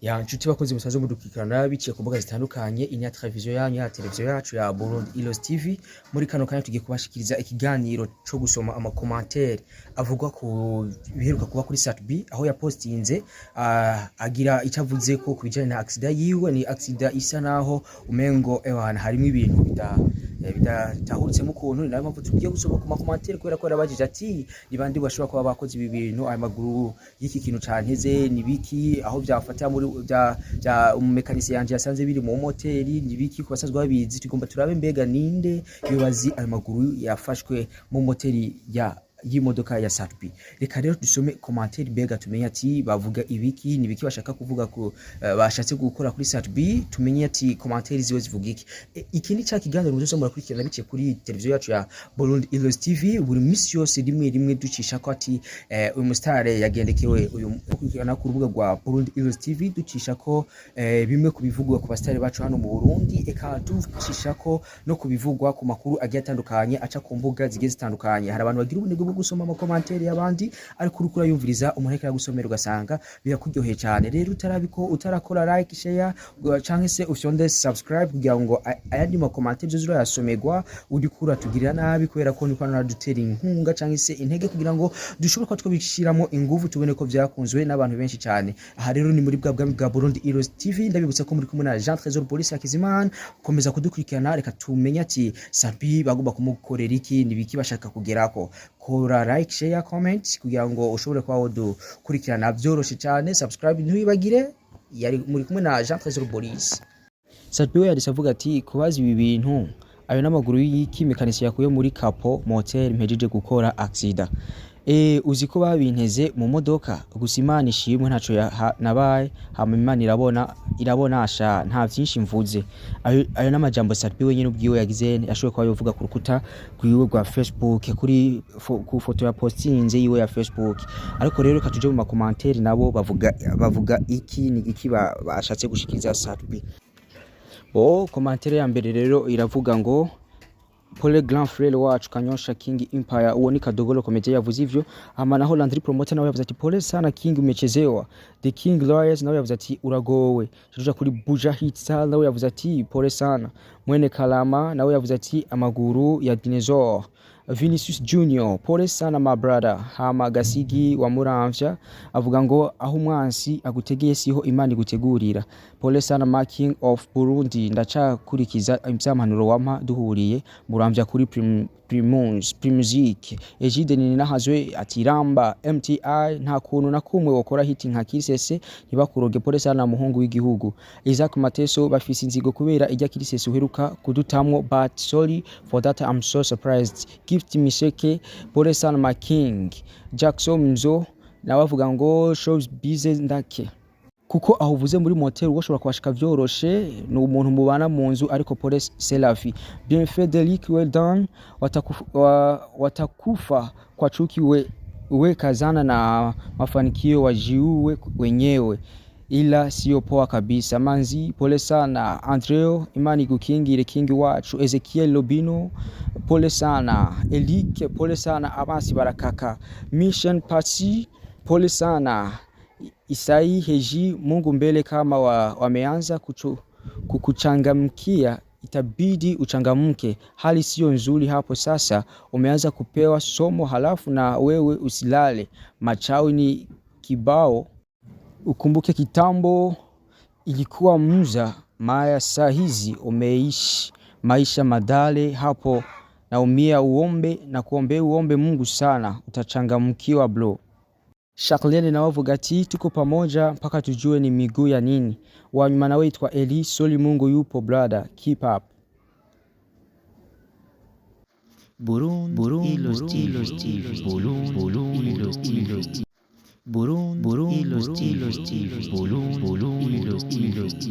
Ya nshuti bakozi musazo mudukikana biciye ku mbuga zitandukanye inya televiziyo yanyu ya televiziyo yacu ya Burundi Ilos TV. Muri kano kanya tugiye kubashikiriza ikiganiro cyo gusoma ama commentaire avugwa ku biheruka kuba kuri Satbi aho yapostinze agira icavuze ko kubijanye na accident yiwe. Ni accident isa naho umengo ewana harimo ibintu bidatahurutse mu kuntu. Nayo mpamvu tugiye gusoma ku commentaire kubera ko yarabajije ati nibandi bashobora kuba bakoze ibi bintu, ayo maguru y'iki kintu canteze nibiki, aho byafatira muri bya umumekanisi yanje yasanze biri mu moteri nibiki, ku basazwa babizi tugomba turabe mbega ninde yobazi ayo maguru yafashwe mu moteri y'imodoka ya Satbi. Reka rero dusome commentaire mbega tumenye ati bavuga ibiki nibiki bashaka kuvuga ko bashatse gukora kuri Satbi, tumenye ati commentaire ziwe zivuga iki. Iki ni cya kiganiro muzo murakurikirana biciye kuri televiziyo yacu ya Burundi Ilos TV. Buri misi yose rimwe ducisha ko ati uyu mustare yagendekewe uyu kurikirana ku rubuga rwa Burundi Ilos TV, ducisha ko bimwe kubivugwa ku bastare bacu hano mu Burundi, eka ducisha ko no kubivugwa ku makuru agiye atandukanye aca ku mbuga zigiye zitandukanye. Hari abantu bagira ubunebwe bwo gusoma ama commentaire y'abandi ariko urukura yumviriza umuntu ariko yagusomera ugasanga birakuryoheye cyane. Rero utarabiko utarakora like share canke se ufyonde subscribe kugira ngo ayandi ma commentaire zuzura yasomerwa udikura tugirira nabi, kubera ko niko naradutera inkunga canke se intege kugira ngo dushobora ko twabishiramo ingufu tubone ko vyakunzwe n'abantu benshi cyane. Aha rero ni muri bwa bwami bwa Burundi Ilos TV. Ndabibutsa ko muri kumwe na Jean Trésor Police Hakizimana. Komeza kudukurikirana, reka tumenye ati Satbi bagomba kumukorera iki nibiki bashaka kugerako. Kora like share comment kugira ngo ushobore kwa wodukurikirana byoroshe cyane. Subscribe ntibibagire. Yari muri kumwe na Jean Trésor Police. Satbi yanditse avuga ati kubaza ibi bintu ayo n'amaguru y'iki mekanisi yakuye muri capo motel mpejeje gukora accident. Uzi ko babinteze mu modoka gusa Imana ishimwe ntaco nabaye, hama Imana irabona asha nta vyinshi mvuze. Ayo n'amajambo Satbi wenyine ubwiwe yagize yashoboye kwa yovuga ku rukuta kwiwe rwa Facebook kuri ku foto ya postinze yiwe ya Facebook. Ariko rero katuje mu commentaire nabo bavuga iki ni iki bashatse gushikiriza Satbi. Commentaire ya mbere rero iravuga ngo Pole grand frère wacu Kanyosha King Empire, uwo ni Kadogolo komite yavuze ivyo. Hama naho Landry Promoter nawe yavuze ati pole sana King umechezewa. The King Lawyers nawe yavuze ati uragowe. Tuja kuri Buja Hitsal nawe yavuze ati pole sana. Mwene Kalama nawe yavuze ati amaguru ya dinosaur. Vinicius Junior pole sana my brother. Hama Gasigi wa Muramvya avuga ngo aho umwansi agutegeye siho Imana igutegurira. Pole sana ma King of Burundi, ndacakurikiza imsampanuro wampa duhuriye Muramvya kuri Primusic. Ejide ni nahazwe ati ramba MTI nta kuntu na kumwe wokora hiti nka Kirisese ntibakuroge. Pole sana muhungu w'igihugu. Isaac Mateso bafise inzigo kubera ijya Kirisese uheruka kudutamwo, but sorry for that, I'm so surprised. Gift Misheke pole sana my King. Jackson Mzo nawe avuga ngo shows busy ndake kuko aho uvuze muri motel ushobora kwashika vyoroshe ni umuntu mubana mu nzu. Ariko pole Selafi bien Frederic well done. Watakufa kwa chuki we kazana na mafanikio wajiuwe wenyewe, ila sio poa kabisa manzi. Pole sana Andreo, Imani gukingire King wacu. Ezekiel Lobino pole sana. Elike pole sana. Abasi barakaka Mission Party pole sana. Isai Heji Mungu mbele, kama wameanza kukuchangamkia itabidi uchangamke. Hali sio nzuri hapo sasa, umeanza kupewa somo halafu na wewe usilale. Machawi ni kibao, ukumbuke kitambo ilikuwa mza maya, saa hizi umeishi maisha madale hapo. Naumia uombe na kuombe uombe Mungu sana, utachangamkiwa bro. Jacqueline na wavuga ati tuko pamoja mpaka tujue ni miguu ya nini. Wanyuma nawe itwa Eli Soli, Mungu yupo brother, keep up. Burundi Ilos TV. Burundi Ilos TV. Burundi Ilos TV.